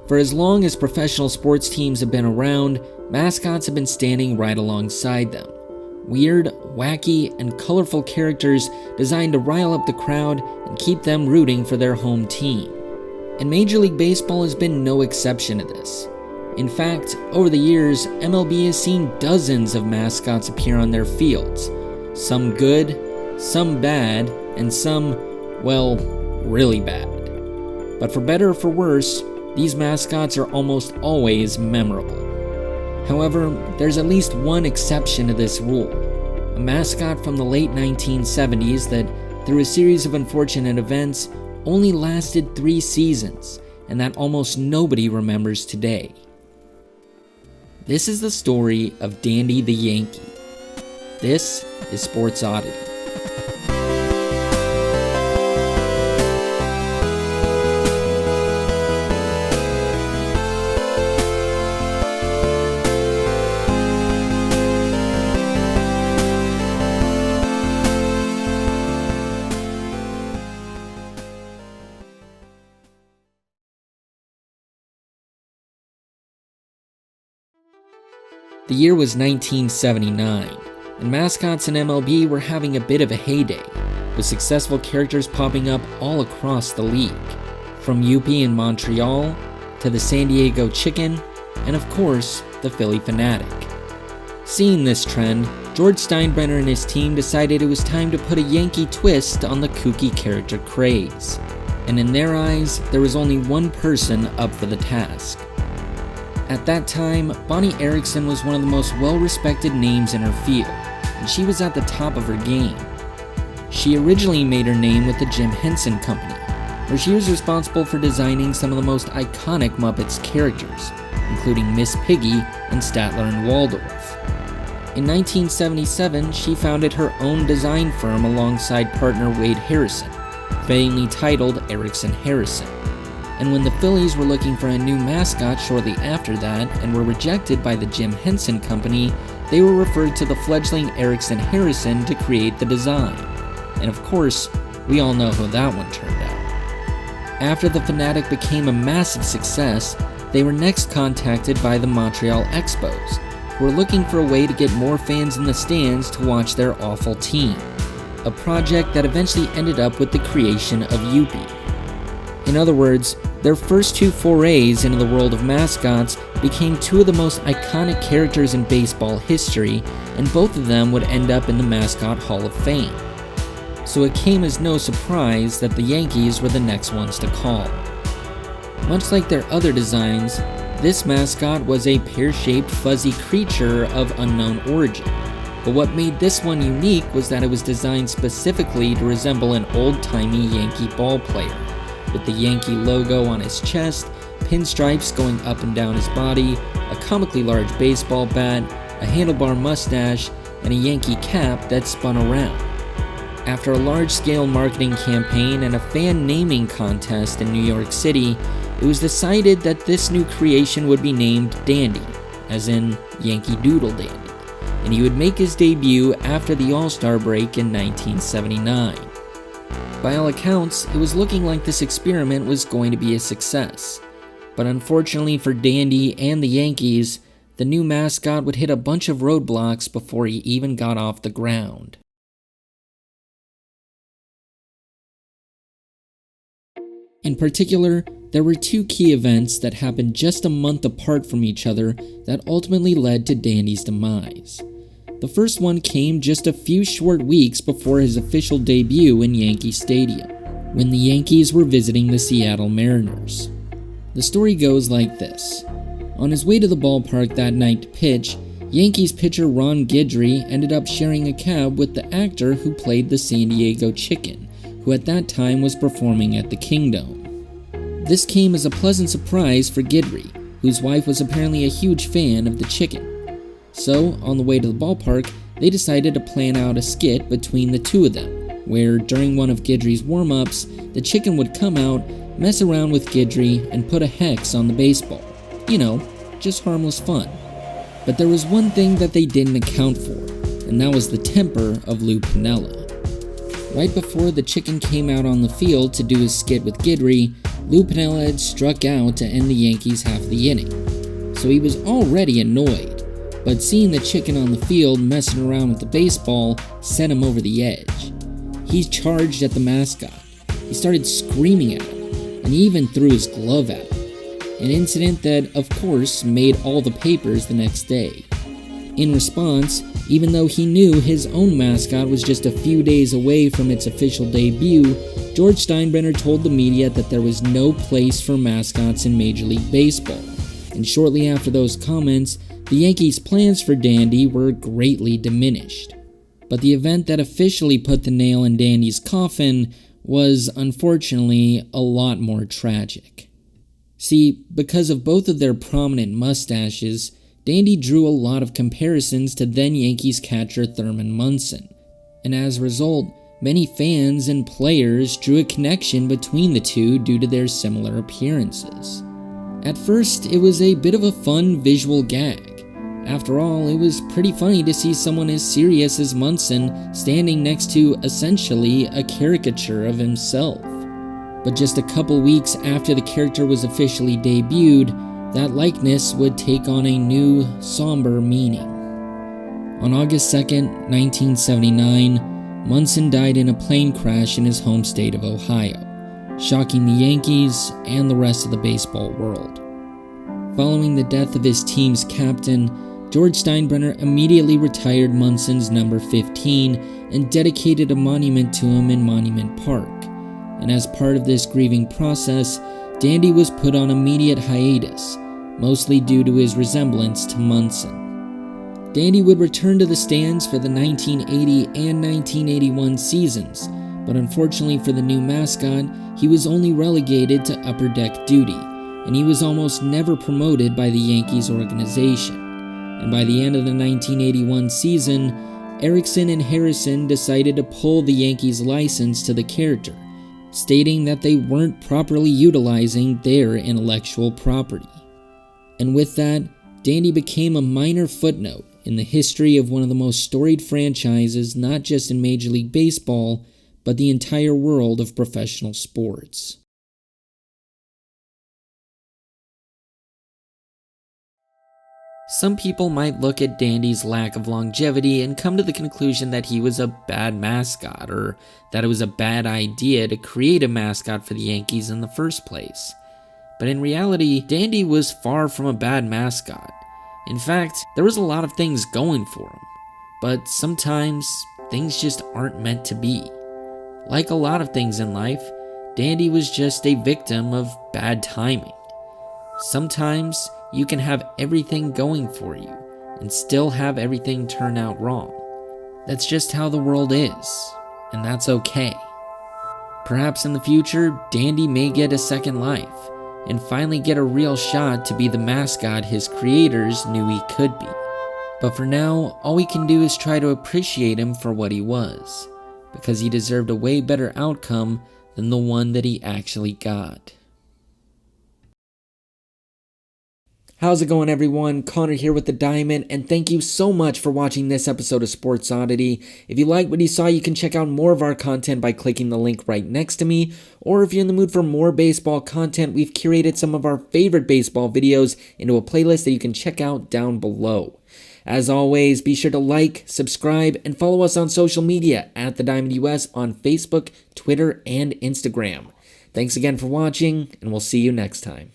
For as long as professional sports teams have been around, mascots have been standing right alongside them. Weird, wacky, and colorful characters designed to rile up the crowd and keep them rooting for their home team. And Major League Baseball has been no exception to this. In fact, over the years, MLB has seen dozens of mascots appear on their fields. Some good, some bad, and some, well, really bad. But for better or for worse, these mascots are almost always memorable. However, there's at least one exception to this rule. A mascot from the late 1970s that, through a series of unfortunate events, only lasted 3 seasons, and that almost nobody remembers today. This is the story of Dandy the Yankee. This is Sports Oddity. The year was 1979, and mascots in MLB were having a bit of a heyday, with successful characters popping up all across the league, from Yuppie in Montreal, to the San Diego Chicken, and of course, the Philly Fanatic. Seeing this trend, George Steinbrenner and his team decided it was time to put a Yankee twist on the kooky character craze, and in their eyes, there was only one person up for the task. At that time, Bonnie Erickson was one of the most well-respected names in her field, and she was at the top of her game. She originally made her name with the Jim Henson Company, where she was responsible for designing some of the most iconic Muppets characters, including Miss Piggy and Statler and Waldorf. In 1977, she founded her own design firm alongside partner Wade Harrison, fittingly titled Erickson Harrison. And when the Phillies were looking for a new mascot shortly after that and were rejected by the Jim Henson Company, they were referred to the fledgling Erickson Harrison to create the design. And of course, we all know how that one turned out. After the Fanatic became a massive success, they were next contacted by the Montreal Expos, who were looking for a way to get more fans in the stands to watch their awful team, a project that eventually ended up with the creation of Yuppie. In other words, their first 2 forays into the world of mascots became 2 of the most iconic characters in baseball history, and both of them would end up in the Mascot Hall of Fame. So it came as no surprise that the Yankees were the next ones to call. Much like their other designs, this mascot was a pear-shaped fuzzy creature of unknown origin. But what made this one unique was that it was designed specifically to resemble an old-timey Yankee ball player, with the Yankee logo on his chest, pinstripes going up and down his body, a comically large baseball bat, a handlebar mustache, and a Yankee cap that spun around. After a large-scale marketing campaign and a fan naming contest in New York City, it was decided that this new creation would be named Dandy, as in Yankee Doodle Dandy, and he would make his debut after the All-Star break in 1979. By all accounts, it was looking like this experiment was going to be a success. But unfortunately for Dandy and the Yankees, the new mascot would hit a bunch of roadblocks before he even got off the ground. In particular, there were 2 key events that happened just a month apart from each other that ultimately led to Dandy's demise. The first one came just a few short weeks before his official debut in Yankee Stadium, when the Yankees were visiting the Seattle Mariners. The story goes like this. On his way to the ballpark that night to pitch, Yankees pitcher Ron Guidry ended up sharing a cab with the actor who played the San Diego Chicken, who at that time was performing at the Kingdome. This came as a pleasant surprise for Guidry, whose wife was apparently a huge fan of the Chicken. So, on the way to the ballpark, they decided to plan out a skit between the 2 of them, where during one of Guidry's warm-ups, the Chicken would come out, mess around with Guidry, and put a hex on the baseball. You know, just harmless fun. But there was one thing that they didn't account for, and that was the temper of Lou Piniella. Right before the Chicken came out on the field to do his skit with Guidry, Lou Piniella had struck out to end the Yankees' half of the inning, so he was already annoyed, but seeing the chicken on the field messing around with the baseball sent him over the edge. He charged at the mascot. He started screaming at him, and he even threw his glove at him, an incident that, of course, made all the papers the next day. In response, even though he knew his own mascot was just a few days away from its official debut, George Steinbrenner told the media that there was no place for mascots in Major League Baseball, and shortly after those comments, the Yankees' plans for Dandy were greatly diminished. But the event that officially put the nail in Dandy's coffin was, unfortunately, a lot more tragic. See, because of both of their prominent mustaches, Dandy drew a lot of comparisons to then Yankees catcher Thurman Munson, and as a result, many fans and players drew a connection between the two due to their similar appearances. At first, it was a bit of a fun visual gag. After all, it was pretty funny to see someone as serious as Munson standing next to, essentially, a caricature of himself. But just a couple weeks after the character was officially debuted, that likeness would take on a new, somber meaning. On August 2nd, 1979, Munson died in a plane crash in his home state of Ohio, shocking the Yankees and the rest of the baseball world. Following the death of his team's captain, George Steinbrenner immediately retired Munson's number 15 and dedicated a monument to him in Monument Park. And as part of this grieving process, Dandy was put on immediate hiatus, mostly due to his resemblance to Munson. Dandy would return to the stands for the 1980 and 1981 seasons, but unfortunately for the new mascot, he was only relegated to upper deck duty, and he was almost never promoted by the Yankees organization. And by the end of the 1981 season, Erickson and Harrison decided to pull the Yankees' license to the character, stating that they weren't properly utilizing their intellectual property. And with that, Dandy became a minor footnote in the history of one of the most storied franchises not just in Major League Baseball, but the entire world of professional sports. Some people might look at Dandy's lack of longevity and come to the conclusion that he was a bad mascot, or that it was a bad idea to create a mascot for the Yankees in the first place. But in reality, Dandy was far from a bad mascot. In fact, there was a lot of things going for him. But sometimes, things just aren't meant to be. Like a lot of things in life, Dandy was just a victim of bad timing. Sometimes, you can have everything going for you and still have everything turn out wrong. That's just how the world is, and that's okay. Perhaps in the future, Dandy may get a second life and finally get a real shot to be the mascot his creators knew he could be. But for now, all we can do is try to appreciate him for what he was, because he deserved a way better outcome than the one that he actually got. How's it going, everyone? Connor here with the Diamond, and thank you so much for watching this episode of Sports Oddity. If you like what you saw, you can check out more of our content by clicking the link right next to me, or if you're in the mood for more baseball content, we've curated some of our favorite baseball videos into a playlist that you can check out down below. As always, be sure to like, subscribe, and follow us on social media at The Diamond US on Facebook, Twitter, and Instagram. Thanks again for watching, and we'll see you next time.